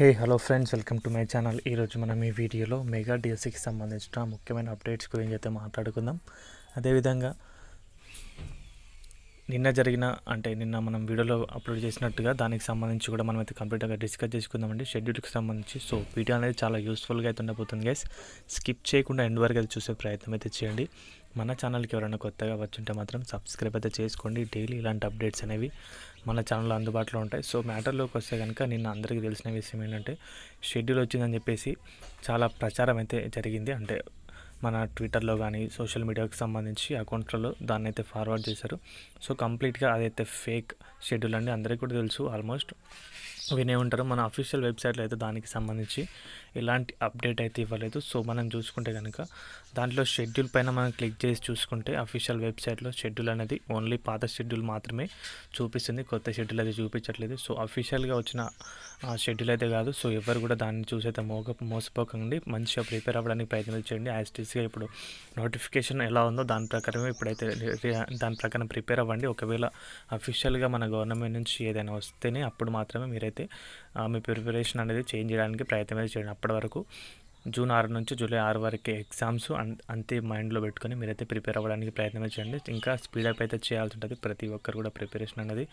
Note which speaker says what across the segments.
Speaker 1: Hello friends, welcome to my channel. ఈరోజు మనం ఈ వీడియోలో మెగా డిఎస్సికి సంబంధించిన ముఖ్యమైన అప్డేట్స్ గురించి అయితే మాట్లాడుకుందాం. అదేవిధంగా నిన్న మనం వీడియోలో అప్లోడ్ చేసినట్టుగా దానికి సంబంధించి కూడా మనం అయితే కంప్లీట్గా డిస్కస్ చేసుకుందామండి, షెడ్యూల్కి సంబంధించి. సో వీడియో అనేది చాలా యూస్ఫుల్గా అయితే ఉండబోతుంది గైస్. స్కిప్ చేయకుండా ఎండ్ వరకు అయితే చూసే ప్రయత్నం అయితే చేయండి. మన ఛానల్కి ఎవరైనా కొత్తగా వచ్చుంటే మాత్రం సబ్స్క్రైబ్ అయితే చేసుకోండి. డైలీ ఇలాంటి అప్డేట్స్ అనేవి మన ఛానల్లో అందుబాటులో ఉంటాయి. సో మ్యాటర్లోకి వస్తే కనుక నిన్న అందరికీ తెలిసిన విషయం ఏంటంటే షెడ్యూల్ వచ్చిందని చెప్పేసి చాలా ప్రచారం అయితే జరిగింది. అంటే మన ట్విట్టర్లో కానీ సోషల్ మీడియాకి సంబంధించి అకౌంట్లలో దాన్ని అయితే ఫార్వర్డ్ చేశారు. సో కంప్లీట్గా అదైతే ఫేక్ షెడ్యూల్ అండి, అందరికీ కూడా తెలుసు. ఆల్మోస్ట్ వినే ఉంటారు. మన అఫీషియల్ వెబ్సైట్లో అయితే దానికి సంబంధించి ఎలాంటి అప్డేట్ అయితే ఇవ్వలేదు. సో మనం చూసుకుంటే కనుక దాంట్లో షెడ్యూల్ పైన మనం క్లిక్ చేసి చూసుకుంటే అఫీషియల్ వెబ్సైట్లో షెడ్యూల్ అనేది ఓన్లీ పాత షెడ్యూల్ మాత్రమే చూపిస్తుంది, కొత్త షెడ్యూల్ అయితే చూపించట్లేదు. సో అఫీషియల్గా వచ్చిన షెడ్యూల్ అయితే కాదు. సో ఎవరు కూడా దాన్ని చూసి అయితే మోసపోకండి, మంచిగా ప్రిపేర్ అవ్వడానికి ప్రయత్నం చేయండి. యాస్టీస్గా ఇప్పుడు నోటిఫికేషన్ ఎలా ఉందో దాని ప్రకారమే ఇప్పుడైతే దాని ప్రకారం ప్రిపేర్ అవ్వండి. ఒకవేళ అఫీషియల్గా మన గవర్నమెంట్ నుంచి ఏదైనా వస్తేనే అప్పుడు మాత్రమే మీరైతే మీ ప్రిపరేషన్ అనేది చేంజ్ చేయడానికి ప్రయత్నం అయితే చేయండి. అప్పటి వరకు జూన్ 6 నుంచి జూలై 6 వరకు ఎగ్జామ్స్ అంతే మైండ్లో పెట్టుకొని మీరైతే ప్రిపేర్ అవ్వడానికి ప్రయత్నం చేయండి. ఇంకా స్పీడప్ అయితే చేయాల్సి ఉంటుంది ప్రతి ఒక్కరు కూడా ప్రిపరేషన్ అనేది.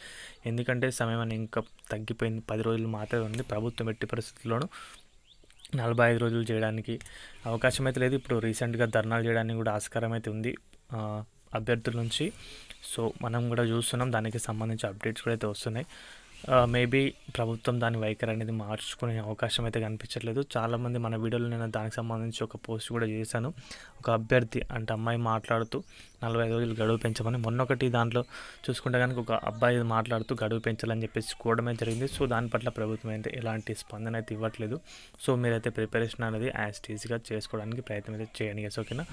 Speaker 1: ఎందుకంటే సమయం అనేది ఇంకా తగ్గిపోయింది, 10 రోజులు మాత్రమే ఉంది. ప్రభుత్వం ఎట్టి పరిస్థితుల్లోనూ 45 రోజులు చేయడానికి అవకాశం అయితే లేదు. ఇప్పుడు రీసెంట్గా ధర్నాలు చేయడానికి కూడా ఆస్కారం అయితే ఉంది అభ్యర్థుల నుంచి. సో మనం కూడా చూస్తున్నాం, దానికి సంబంధించి అప్డేట్స్ కూడా అయితే వస్తున్నాయి. మేబీ ప్రభుత్వం దాని వైఖరి అనేది మార్చుకునే అవకాశం అయితే కనిపించట్లేదు. చాలామంది మన వీడియోలో నేను దానికి సంబంధించి ఒక పోస్ట్ కూడా చేశాను. ఒక అభ్యర్థి అంటే అమ్మాయి మాట్లాడుతూ 45 రోజులు గడువు పెంచమని, మొన్నొకటి దాంట్లో చూసుకుంటే కనుక ఒక అబ్బాయి మాట్లాడుతూ గడువు పెంచాలని చెప్పేసి కోవడమే జరిగింది. సో దాని పట్ల ప్రభుత్వం అయితే ఎలాంటి స్పందన అయితే ఇవ్వట్లేదు. సో మీరైతే ప్రిపరేషన్ అనేది యాస్టీస్గా చేసుకోవడానికి ప్రయత్నం అయితే చేయండి గైస్, ఓకేనా.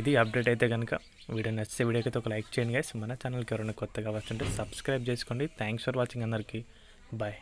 Speaker 1: ఇది అప్డేట్ అయితే కనుక వీడియో నచ్చితే వీడియోకి అయితే ఒక లైక్ చేయండి గైస్. మన ఛానల్కి ఎవరైనా కొత్తగా వచ్చుంటే సబ్స్క్రైబ్ చేసుకోండి. థ్యాంక్స్ ఫర్ వాచింగ్ అందరికీ. బాయ్.